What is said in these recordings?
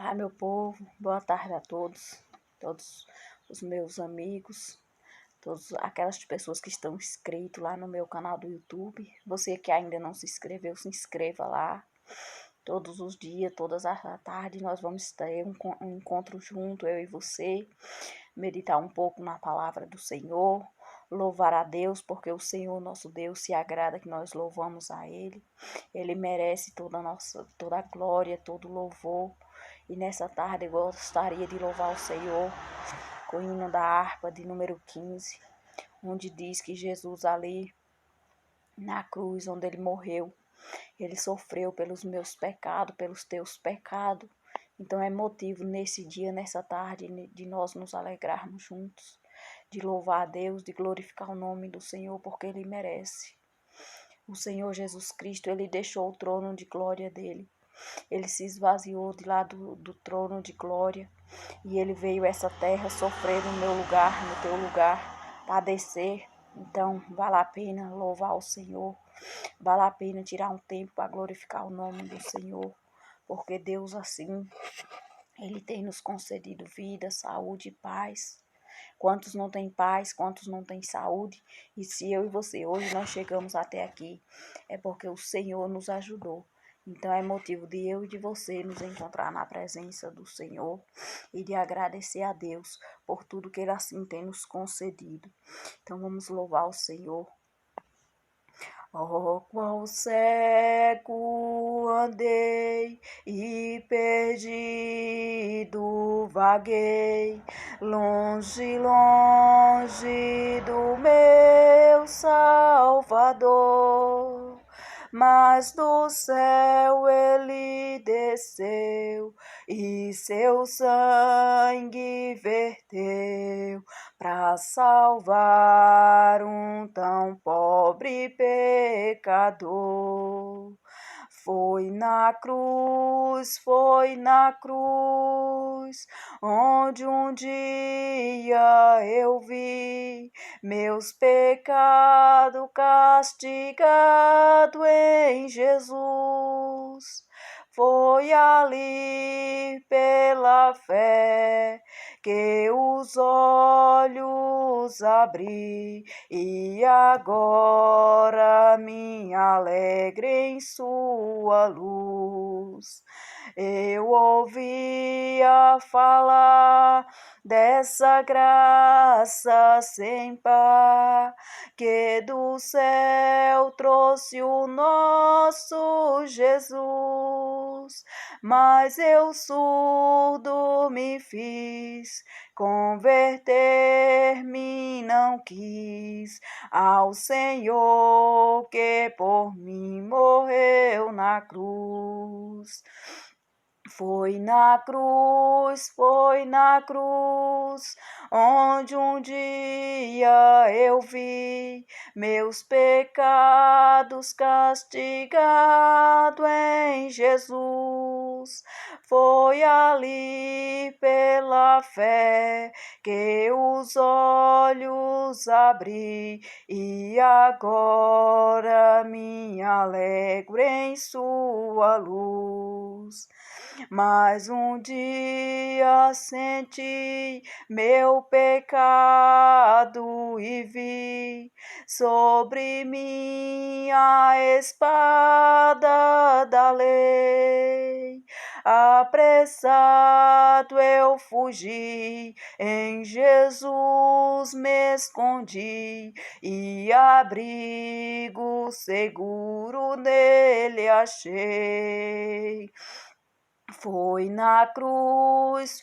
Olá, meu povo, boa tarde a todos os meus amigos, todas aquelas pessoas que estão inscritos lá no meu canal do YouTube. Você que ainda não se inscreveu, se inscreva lá. Todos os dias, todas as tardes, nós vamos ter um encontro junto, eu e você, meditar um pouco na palavra do Senhor, louvar a Deus, porque o Senhor, nosso Deus, se agrada que nós louvamos a Ele. Ele merece toda a glória, todo o louvor. E nessa tarde eu gostaria de louvar o Senhor com o hino da harpa de número 15, onde diz que Jesus ali na cruz, onde ele morreu, ele sofreu pelos meus pecados, pelos teus pecados. Então é motivo nesse dia, nessa tarde, de nós nos alegrarmos juntos, de louvar a Deus, de glorificar o nome do Senhor, porque Ele merece. O Senhor Jesus Cristo, Ele deixou o trono de glória dEle. Ele se esvaziou de lá do trono de glória e Ele veio a essa terra sofrer no meu lugar, no teu lugar, padecer. Então, vale a pena louvar o Senhor, vale a pena tirar um tempo para glorificar o nome do Senhor, porque Deus assim, Ele tem nos concedido vida, saúde e paz. Quantos não têm paz, quantos não têm saúde? E se eu e você hoje nós chegamos até aqui, é porque o Senhor nos ajudou. Então é motivo de eu e de você nos encontrar na presença do Senhor e de agradecer a Deus por tudo que Ele assim tem nos concedido. Então vamos louvar o Senhor. Oh, quão cego andei e perdido vaguei, longe, longe do meu Salvador. Mas do céu ele desceu e seu sangue verteu para salvar um tão pobre pecador. Foi na cruz, onde um dia eu vi meus pecados castigado em Jesus. Foi ali pela fé que os olhos abri e agora me alegre em sua luz. Eu ouvia falar dessa graça sem par que do céu trouxe o nosso Jesus, mas eu surdo me fiz, converter-me não quis ao Senhor que por mim morreu na cruz. Foi na cruz, onde um dia eu vi meus pecados castigado em Jesus. Foi ali pela fé que os olhos abri e agora me alegro em sua luz. Mas um dia senti meu pecado e vi sobre mim a espada da lei. Apressado eu fugi, em Jesus me escondi e abrigo seguro nele achei. Foi na cruz,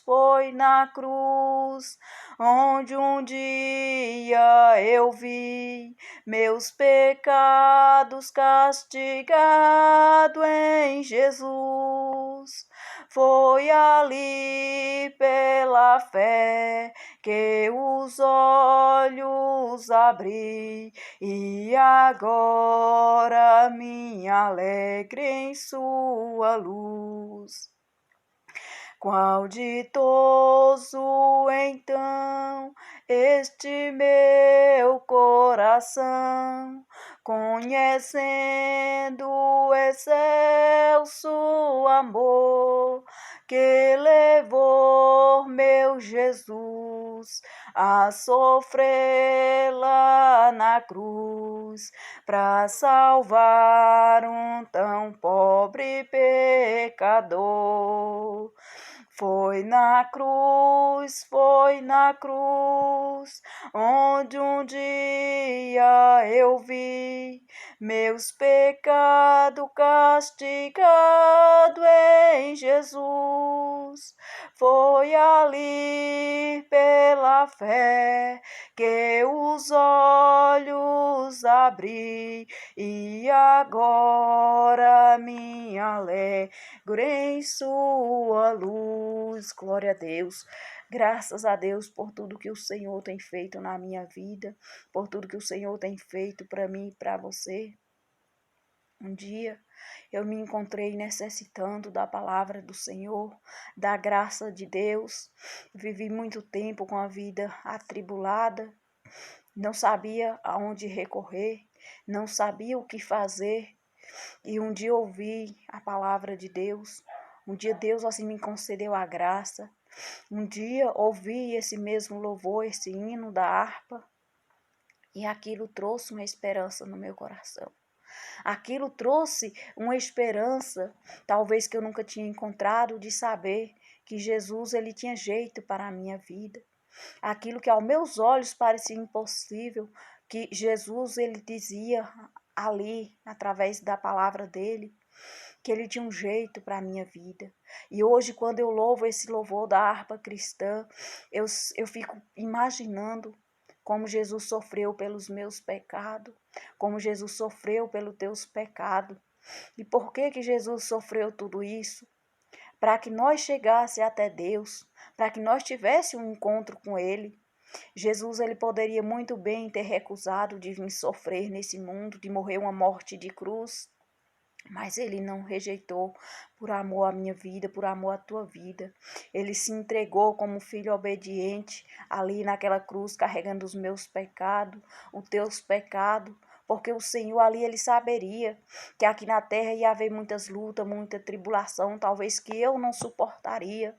onde um dia eu vi meus pecados castigado em Jesus. Foi ali pela fé que os olhos abri e agora me alegre em sua luz. Qual ditoso então este meu coração, conhecendo o excelso amor que levou meu Jesus a sofrer lá na cruz, para salvar um tão pobre pecador. Foi na cruz, onde um dia eu vi meus pecados castigado em Jesus. Foi ali pela fé que os olhos abri, e agora minha alegre em sua luz. Glória a Deus. Graças a Deus por tudo que o Senhor tem feito na minha vida, por tudo que o Senhor tem feito para mim e para você. Um dia eu me encontrei necessitando da palavra do Senhor, da graça de Deus. Vivi muito tempo com a vida atribulada, não sabia aonde recorrer, não sabia o que fazer. E um dia ouvi a palavra de Deus. Um dia Deus assim me concedeu a graça. Um dia ouvi esse mesmo louvor, esse hino da harpa, e aquilo trouxe uma esperança no meu coração. Aquilo trouxe uma esperança, talvez que eu nunca tinha encontrado, de saber que Jesus ele tinha jeito para a minha vida. Aquilo que aos meus olhos parecia impossível, que Jesus ele dizia ali, através da palavra dele, que ele tinha um jeito para a minha vida. E hoje, quando eu louvo esse louvor da harpa cristã, eu fico imaginando como Jesus sofreu pelos meus pecados, como Jesus sofreu pelos teus pecados. E por que Jesus sofreu tudo isso? Para que nós chegássemos até Deus, para que nós tivéssemos um encontro com Ele. Jesus ele poderia muito bem ter recusado de vir sofrer nesse mundo, de morrer uma morte de cruz, mas ele não rejeitou por amor à minha vida, por amor à tua vida. Ele se entregou como filho obediente ali naquela cruz, carregando os meus pecados, os teus pecados, porque o Senhor ali ele saberia que aqui na terra ia haver muitas lutas, muita tribulação, talvez que eu não suportaria.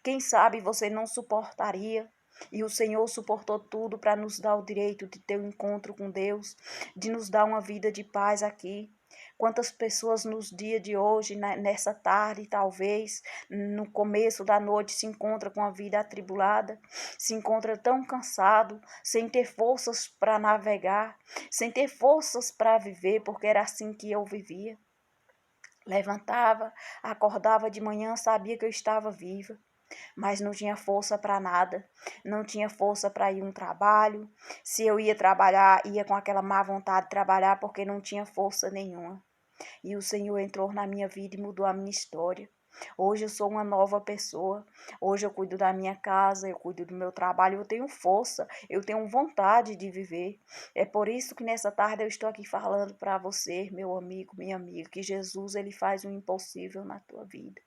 Quem sabe você não suportaria. E o Senhor suportou tudo para nos dar o direito de ter um encontro com Deus, de nos dar uma vida de paz aqui. Quantas pessoas nos dias de hoje, nessa tarde, talvez, no começo da noite, se encontra com a vida atribulada, se encontra tão cansado, sem ter forças para navegar, sem ter forças para viver, porque era assim que eu vivia. Levantava, acordava de manhã, sabia que eu estava viva, mas não tinha força para nada, não tinha força para ir a um trabalho. Se eu ia trabalhar, ia com aquela má vontade de trabalhar porque não tinha força nenhuma. E o Senhor entrou na minha vida e mudou a minha história. Hoje eu sou uma nova pessoa. Hoje eu cuido da minha casa, eu cuido do meu trabalho, eu tenho força, eu tenho vontade de viver. É por isso que nessa tarde eu estou aqui falando para você, meu amigo, minha amiga, que Jesus ele faz o impossível na tua vida.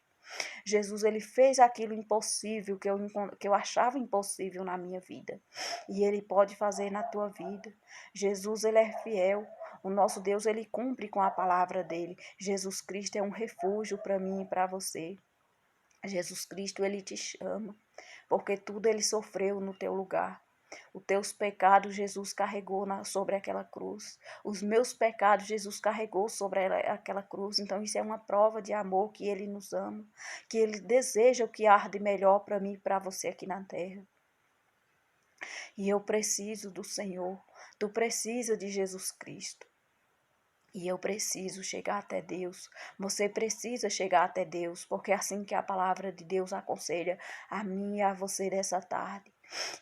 Jesus ele fez aquilo impossível que eu achava impossível na minha vida. E ele pode fazer na tua vida. Jesus ele é fiel. O nosso Deus ele cumpre com a palavra dele. Jesus Cristo é um refúgio para mim e para você. Jesus Cristo ele te chama, porque tudo ele sofreu no teu lugar. Os teus pecados Jesus carregou sobre aquela cruz. Os meus pecados Jesus carregou sobre aquela cruz. Então isso é uma prova de amor que ele nos ama, que ele deseja o que arde melhor para mim e para você aqui na terra. E eu preciso do Senhor. Tu precisa de Jesus Cristo. E eu preciso chegar até Deus. Você precisa chegar até Deus, porque é assim que a palavra de Deus aconselha a mim e a você dessa tarde.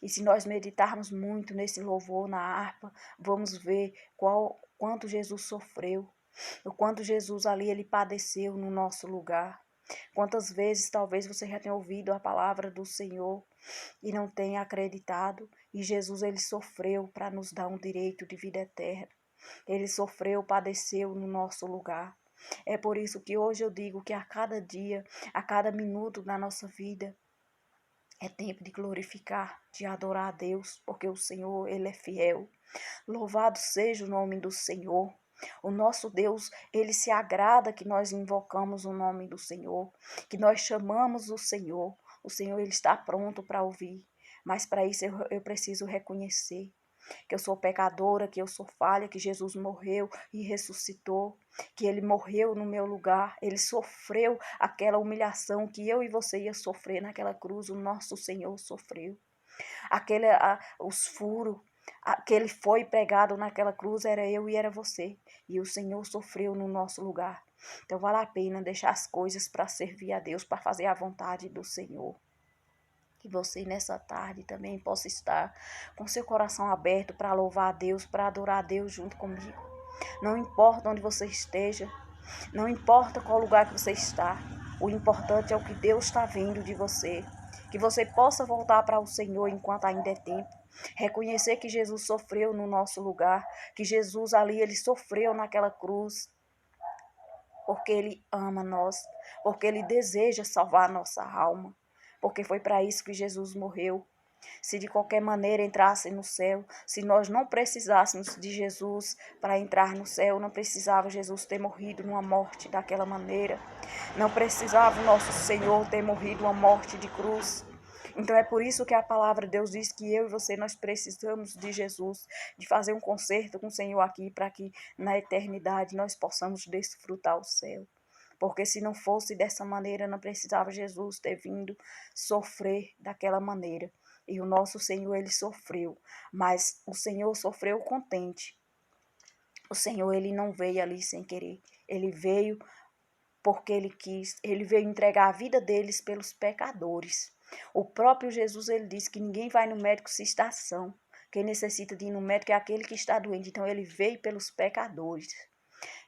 E se nós meditarmos muito nesse louvor na harpa, vamos ver quanto Jesus sofreu, o quanto Jesus ali ele padeceu no nosso lugar. Quantas vezes talvez você já tenha ouvido a palavra do Senhor e não tenha acreditado, e Jesus ele sofreu para nos dar um direito de vida eterna. Ele sofreu, padeceu no nosso lugar. É por isso que hoje eu digo que a cada dia, a cada minuto da nossa vida, é tempo de glorificar, de adorar a Deus, porque o Senhor, ele é fiel. Louvado seja o nome do Senhor. O nosso Deus, ele se agrada que nós invocamos o nome do Senhor, que nós chamamos o Senhor. O Senhor, ele está pronto para ouvir. Mas para isso eu preciso reconhecer que eu sou pecadora, que eu sou falha, que Jesus morreu e ressuscitou, que ele morreu no meu lugar, ele sofreu aquela humilhação que eu e você ia sofrer naquela cruz, o nosso Senhor sofreu. Os furos, que ele foi pregado naquela cruz, era eu e era você, e o Senhor sofreu no nosso lugar. Então vale a pena deixar as coisas para servir a Deus, para fazer a vontade do Senhor. Que você nessa tarde também possa estar com seu coração aberto para louvar a Deus, para adorar a Deus junto comigo. Não importa onde você esteja, não importa qual lugar que você está, o importante é o que Deus está vendo de você. Que você possa voltar para o Senhor enquanto ainda é tempo. Reconhecer que Jesus sofreu no nosso lugar, que Jesus ali, ele sofreu naquela cruz, porque ele ama nós, porque ele deseja salvar a nossa alma. Porque foi para isso que Jesus morreu. Se de qualquer maneira entrasse no céu, se nós não precisássemos de Jesus para entrar no céu, não precisava Jesus ter morrido numa morte daquela maneira. Não precisava o nosso Senhor ter morrido uma morte de cruz. Então é por isso que a palavra de Deus diz que eu e você, nós precisamos de Jesus, de fazer um concerto com o Senhor aqui, para que na eternidade nós possamos desfrutar o céu. Porque se não fosse dessa maneira, não precisava Jesus ter vindo sofrer daquela maneira. E o nosso Senhor, ele sofreu, mas o Senhor sofreu contente. O Senhor, ele não veio ali sem querer. Ele veio porque ele quis, ele veio entregar a vida deles pelos pecadores. O próprio Jesus, ele disse que ninguém vai no médico se está são. Quem necessita de ir no médico é aquele que está doente. Então ele veio pelos pecadores.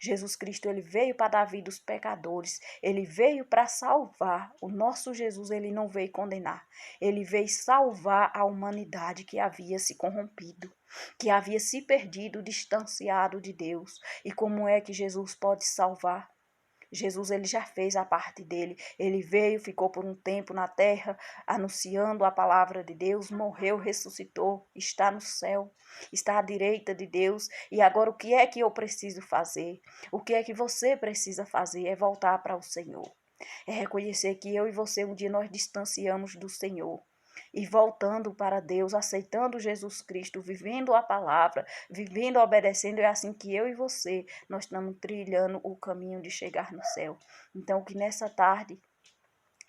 Jesus Cristo, ele veio para dar vida aos pecadores, ele veio para salvar. O nosso Jesus, ele não veio condenar, ele veio salvar a humanidade que havia se corrompido, que havia se perdido, distanciado de Deus. E como é que Jesus pode salvar? Jesus, ele já fez a parte dele. Ele veio, ficou por um tempo na terra, anunciando a palavra de Deus, morreu, ressuscitou, está no céu, está à direita de Deus. E agora o que é que eu preciso fazer? O que é que você precisa fazer? É voltar para o Senhor. É reconhecer que eu e você um dia nós distanciamos do Senhor. E voltando para Deus, aceitando Jesus Cristo, vivendo a palavra, vivendo, obedecendo, é assim que eu e você, nós estamos trilhando o caminho de chegar no céu. Então, que nessa tarde,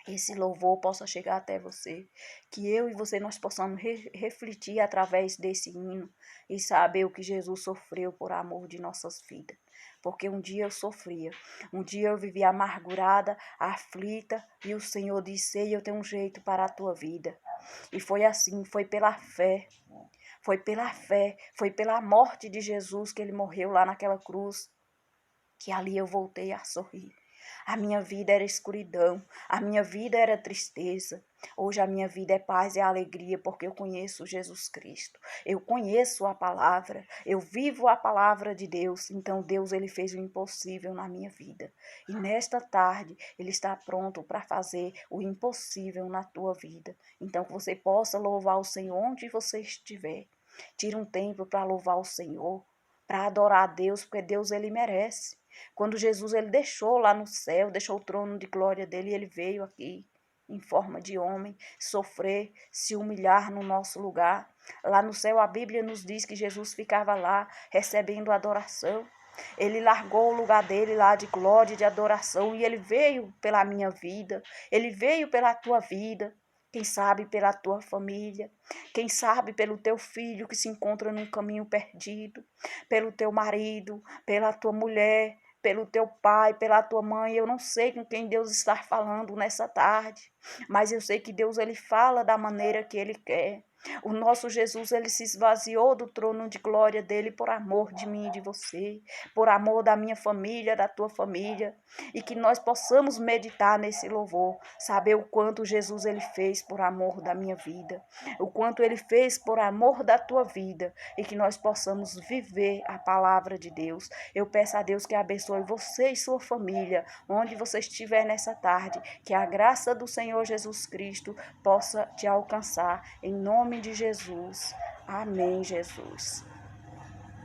esse louvor possa chegar até você, que eu e você nós possamos refletir através desse hino e saber o que Jesus sofreu por amor de nossas vidas. Porque um dia eu sofria, um dia eu vivia amargurada, aflita, e o Senhor disse: Ei, eu tenho um jeito para a tua vida. E foi assim, foi pela fé, foi pela morte de Jesus que ele morreu lá naquela cruz, que ali eu voltei a sorrir. A minha vida era escuridão, a minha vida era tristeza. Hoje a minha vida é paz e alegria, porque eu conheço Jesus Cristo. Eu conheço a palavra, eu vivo a palavra de Deus. Então Deus, ele fez o impossível na minha vida. E nesta tarde, ele está pronto para fazer o impossível na tua vida. Então que você possa louvar o Senhor onde você estiver. Tira um tempo para louvar o Senhor, para adorar a Deus, porque Deus, ele merece. Quando Jesus, ele deixou lá no céu, deixou o trono de glória dele, ele veio aqui em forma de homem, sofrer, se humilhar no nosso lugar. Lá no céu a Bíblia nos diz que Jesus ficava lá recebendo adoração. Ele largou o lugar dele lá de glória, de adoração, e ele veio pela minha vida, ele veio pela tua vida. Quem sabe pela tua família, quem sabe pelo teu filho que se encontra num caminho perdido, pelo teu marido, pela tua mulher, pelo teu pai, pela tua mãe. Eu não sei com quem Deus está falando nessa tarde, mas eu sei que Deus, ele fala da maneira que ele quer. O nosso Jesus, ele se esvaziou do trono de glória dele por amor de mim e de você, por amor da minha família, da tua família, e que nós possamos meditar nesse louvor, saber o quanto Jesus, ele fez por amor da minha vida, o quanto ele fez por amor da tua vida, e que nós possamos viver a palavra de Deus. Eu peço a Deus que abençoe você e sua família, onde você estiver nessa tarde, que a graça do Senhor Jesus Cristo possa te alcançar, em nome de Jesus. Amém, Jesus.